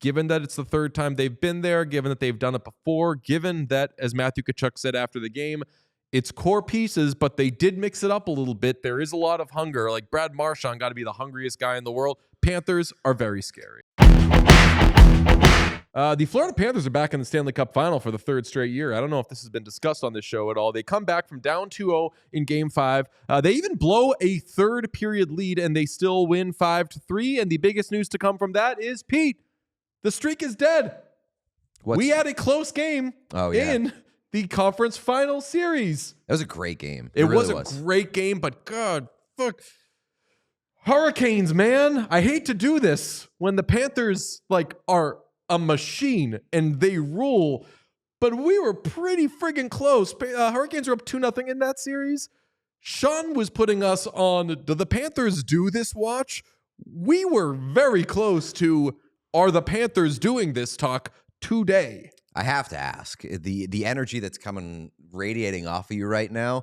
given that it's the third time they've been there, given that they've done it before, given that, as Matthew Tkachuk said after the game, it's core pieces, but they did mix it up a little bit. There is a lot of hunger. Like Brad Marchand got to be the hungriest guy in the world. Panthers are very scary. The Florida Panthers are back in the Stanley Cup final for the third straight year. I don't know if this has been discussed on this show at all. They come back from down 2-0 in Game 5. They even blow a third period lead, and they still win 5-3. And the biggest news to come from that is, Pete, the streak is dead. We had a close game in the conference final series. That was a great game. It really was a great game, but God, fuck. Hurricanes, man. I hate to do this when the Panthers are a machine and they rule, but we were pretty friggin' close. Hurricanes are up 2-0 in that series. Sean was putting us on, do the Panthers do this watch? We were very close to, are the Panthers doing this talk today? I have to ask, the energy that's coming radiating off of you right now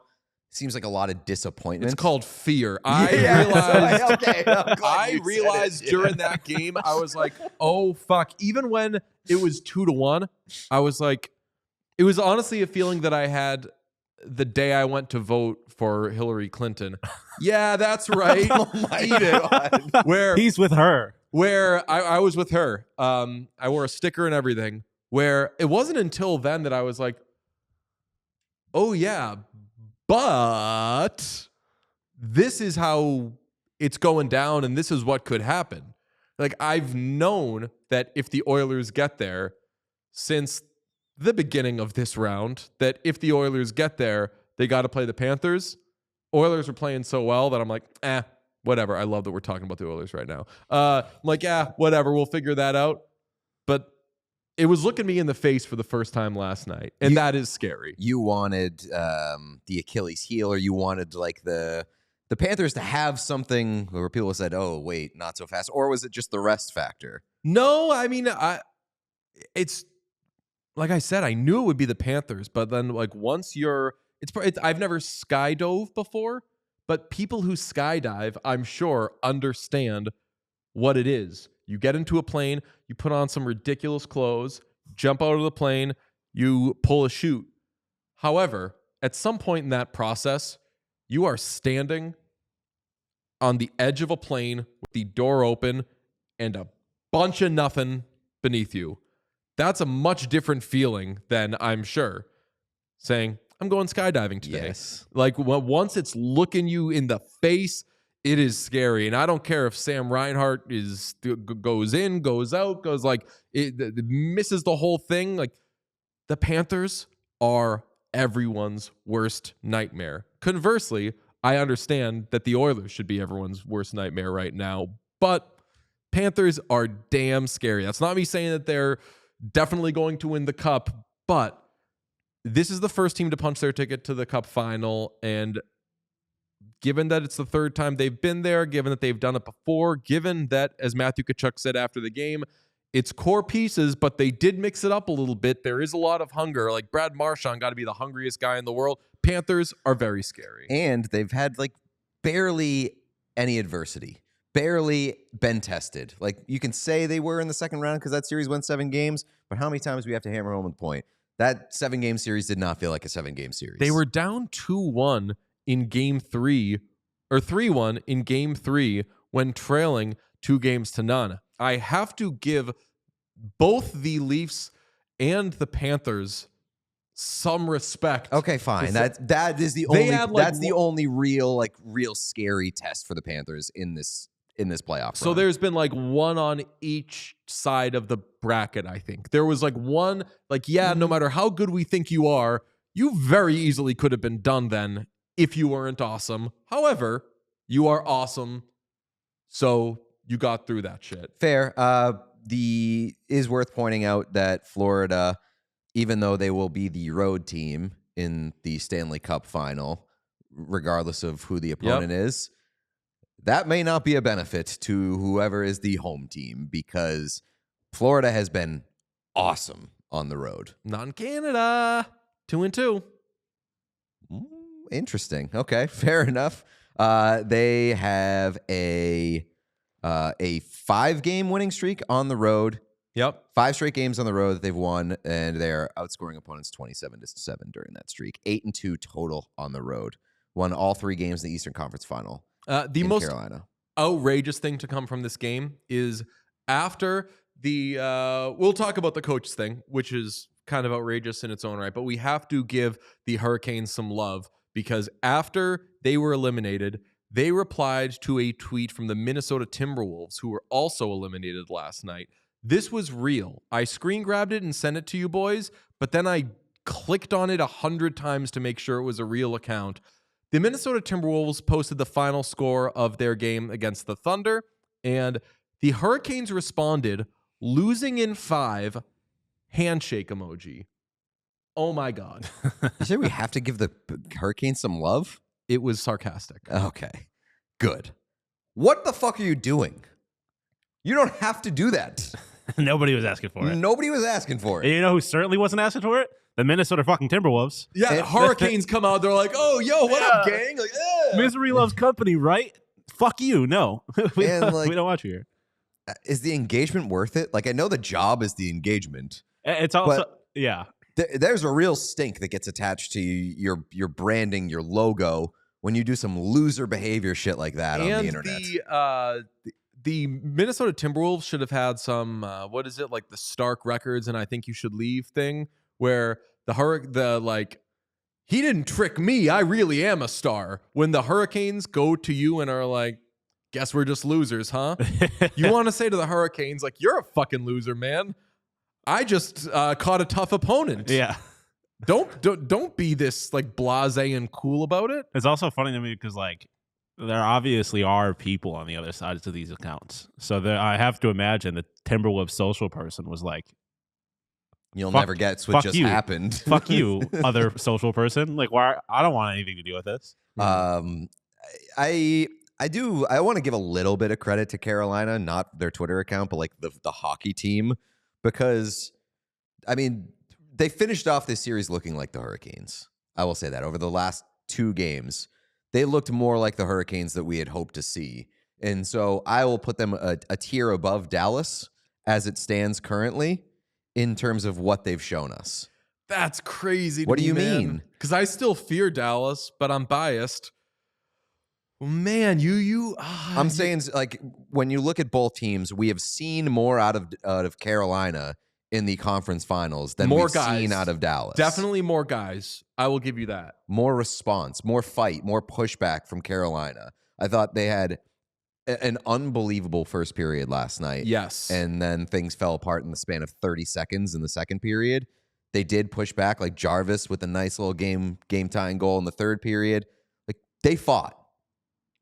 seems like a lot of disappointment. It's called fear. I realized during that game, I was like, oh, fuck. Even when it was 2-1, I was like, it was honestly a feeling that I had the day I went to vote for Hillary Clinton. Yeah, that's right. Oh my God. Where he's with her. Where I was with her. I wore a sticker and everything. Where it wasn't until then that I was like, oh, yeah, but this is how it's going down, and this is what could happen. Like, I've known that if the Oilers get there since the beginning of this round, that if the Oilers get there, they got to play the Panthers. Oilers are playing so well that I'm like, whatever. I love that we're talking about the Oilers right now. I'm like, whatever. We'll figure that out. But it was looking me in the face for the first time last night, and that is scary. You wanted the Achilles heel, or you wanted like the Panthers to have something where people said, "Oh, wait, not so fast," or was it just the rest factor? No, I mean, it's like I said, I knew it would be the Panthers, but then once I've never skydove before, but people who skydive, I'm sure, understand what it is. You get into a plane, you put on some ridiculous clothes, jump out of the plane, you pull a chute. However, at some point in that process, you are standing on the edge of a plane with the door open and a bunch of nothing beneath you. That's a much different feeling than, I'm sure, saying, I'm going skydiving today. Yes. Once it's looking you in the face, it is scary. And I don't care if Sam Reinhart goes in, goes out, misses the whole thing. The Panthers are everyone's worst nightmare. Conversely, I understand that the Oilers should be everyone's worst nightmare right now, but Panthers are damn scary. That's not me saying that they're definitely going to win the Cup, but this is the first team to punch their ticket to the Cup final, and given that it's the third time they've been there, given that they've done it before, given that, as Matthew Tkachuk said after the game, it's core pieces, but they did mix it up a little bit. There is a lot of hunger. Like Brad Marchand got to be the hungriest guy in the world. Panthers are very scary. And they've had barely any adversity, barely been tested. You can say they were in the second round because that series went 7 games, but how many times do we have to hammer home the point? That 7-game series did not feel like a 7-game series. They were down 2-1 in Game 3, or 3-1 in Game 3 when trailing 2-0. I have to give both the Leafs and the Panthers some respect. Okay, fine. That is the only that's the only real scary test for the Panthers in this playoff. So there's been one on each side of the bracket, I think. There was one, no matter how good we think you are, you very easily could have been done then if you weren't awesome. However, you are awesome, so you got through that shit. Fair. Is worth pointing out that Florida, even though they will be the road team in the Stanley Cup final, regardless of who the opponent is, that may not be a benefit to whoever is the home team, because Florida has been awesome on the road. Not in Canada. 2-2. Interesting. Okay, fair enough. They have a 5-game winning streak on the road Yep. 5 straight games on the road that they've won, and they're outscoring opponents 27-7 during that streak. 8-2 total on the road. Won all 3 games in the Eastern Conference Final. The in most Carolina. outrageous thing to come from this game is after the we'll talk about the coach thing, which is kind of outrageous in its own right, but we have to give the Hurricanes some love because after they were eliminated, they replied to a tweet from the Minnesota Timberwolves, who were also eliminated last night. This was real. I screen grabbed it and sent it to you boys, but then I clicked on it 100 times to make sure it was a real account. The Minnesota Timberwolves posted the final score of their game against the Thunder, and the Hurricanes responded, losing in 5, handshake emoji. Oh my God. You say we have to give the Hurricanes some love? It was sarcastic. Okay, good. What the fuck are you doing? You don't have to do that. Nobody was asking for it. Nobody was asking for And it. you know who certainly wasn't asking for it? The Minnesota fucking Timberwolves. Yeah, the Hurricanes come out, they're like, oh, yo, what up, gang? Like, Misery loves company, right? Fuck you. No. we And, like- don't want you here. Is the engagement worth it? Like, I know the job is the engagement. It's also, yeah. There's a real stink that gets attached to your branding, your logo, when you do some loser behavior shit like that on the internet. The Minnesota Timberwolves should have had some, what is it, like the Stark Records and I Think You Should Leave thing, where he didn't trick me, I really am a star. When the Hurricanes go to you and are like, guess we're just losers, huh? You want to say to the Hurricanes, like, you're a fucking loser, man. I just caught a tough opponent. Yeah. Don't be this like blasé and cool about it. It's also funny to me because, like, there obviously are people on the other sides of these accounts. So I have to imagine the Timberwolves social person was like, You'll Fuck- never guess what fuck just you. happened. fuck you, other social person. Like, why? I don't want anything to do with this. I want to give a little bit of credit to Carolina, not their Twitter account, but like the hockey team, because I mean, they finished off this series looking like the Hurricanes. I will say that over the last 2 games, they looked more like the Hurricanes that we had hoped to see. And so I will put them a tier above Dallas as it stands currently in terms of what they've shown us. That's crazy. What do you mean? Because I still fear Dallas, but I'm biased. Man, I'm saying, like, when you look at both teams, we have seen more out of Carolina in the conference finals than we've seen out of Dallas. Definitely more guys. I will give you that. More response, more fight, more pushback from Carolina. I thought they had an unbelievable first period last night. Yes. And then things fell apart in the span of 30 seconds in the second period. They did push back, like Jarvis with a nice little game-tying goal in the third period. Like, they fought.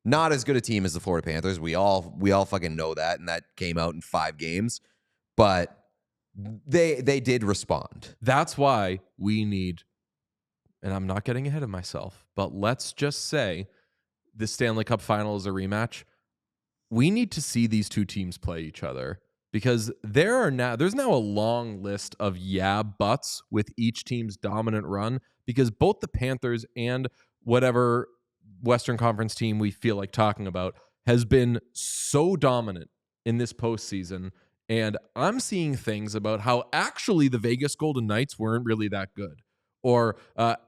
Not as good a team as the Florida Panthers. We all fucking know that, and that came out in 5 games. But they did respond. That's why we need, and I'm not getting ahead of myself, but let's just say the Stanley Cup final is a rematch. We need to see these two teams play each other because there's now a long list of buts with each team's dominant run because both the Panthers and whatever Western Conference team we feel like talking about has been so dominant in this postseason. And I'm seeing things about how actually the Vegas Golden Knights weren't really that good. Or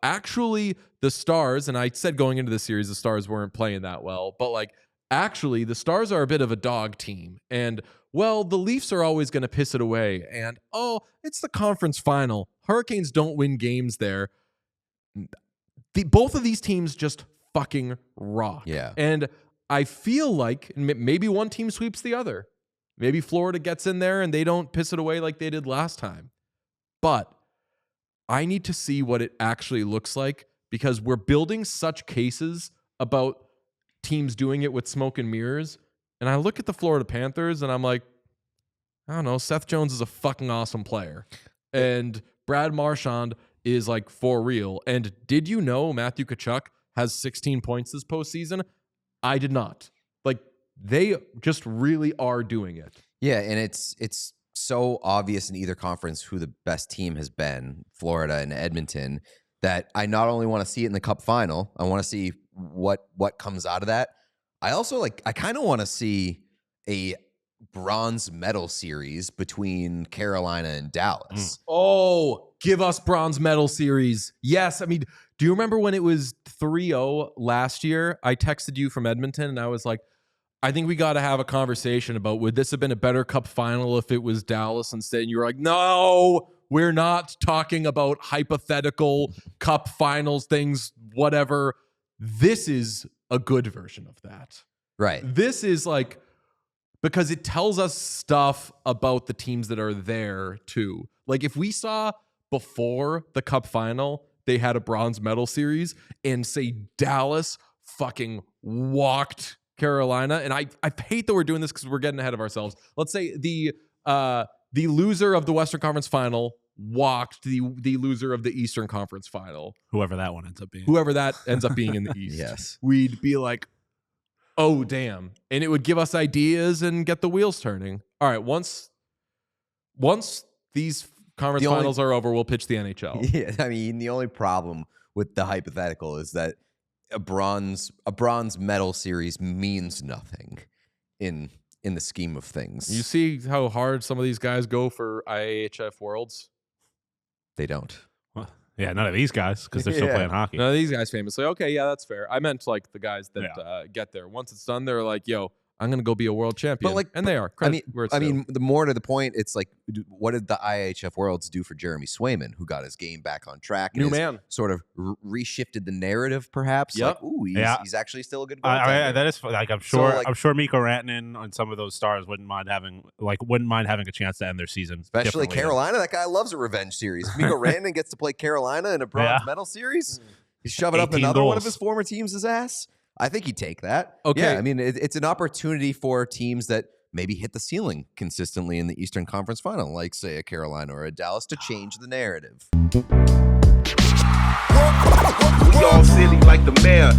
actually the Stars, and I said going into the series, the Stars weren't playing that well, but like actually the Stars are a bit of a dog team. And well, the Leafs are always going to piss it away. And oh, it's the conference final. Hurricanes don't win games there. Both of these teams just fucking rock. Yeah. And I feel like maybe one team sweeps the other. Maybe Florida gets in there and they don't piss it away like they did last time. But I need to see what it actually looks like because we're building such cases about teams doing it with smoke and mirrors. And I look at the Florida Panthers and I'm like, I don't know, Seth Jones is a fucking awesome player. And Brad Marchand is like for real. And did you know Matthew Tkachuk has 16 points this postseason? I did not. Like, they just really are doing it. Yeah, and it's so obvious in either conference who the best team has been, Florida and Edmonton, that I not only want to see it in the Cup final, I want to see what comes out of that. I also I kind of want to see a bronze medal series between Carolina and Dallas. Oh, give us bronze medal series. Yes. I mean, do you remember when it was 3-0 last year? I texted you from Edmonton and I was like, I think we got to have a conversation about would this have been a better cup final if it was Dallas instead? And you were like, no, we're not talking about hypothetical cup finals things, whatever. This is a good version of that. Right. This is like, because it tells us stuff about the teams that are there too. Like if we saw before the cup final, they had a bronze medal series and say Dallas fucking walked Carolina. And I hate that we're doing this because we're getting ahead of ourselves. Let's say the loser of the Western Conference final walked the loser of the Eastern Conference final. Whoever that one ends up being. Whoever that ends up being in the East. Yes. We'd be like, oh, damn. And it would give us ideas and get the wheels turning. All right, once these conference finals are over, we'll pitch the NHL. Yeah, I mean, the only problem with the hypothetical is that a bronze medal series means nothing in the scheme of things. You see how hard some of these guys go for IHF Worlds? They don't. Well, yeah, none of these guys because they're still playing hockey. None of these guys famously. Okay, yeah, that's fair. I meant like the guys that get there. Once it's done, they're like, yo, I'm going to go be a world champion. But like, and they are. I mean, the more to the point, it's like, what did the IHF Worlds do for Jeremy Swayman, who got his game back on track? And new man. Sort of reshifted the narrative, perhaps. Yep. Like, ooh, he's actually still a good goaltender. That is like I'm sure Mikko Rantanen and some of those stars wouldn't mind having a chance to end their season. Especially Carolina. That guy loves a revenge series. Mikko Rantanen gets to play Carolina in a bronze medal series. He's shoving up another one of his former teams' ass. I think he'd take that. Okay. Yeah, I mean, it's an opportunity for teams that maybe hit the ceiling consistently in the Eastern Conference Final, like, say, a Carolina or a Dallas, to change the narrative. We all silly like the mayor.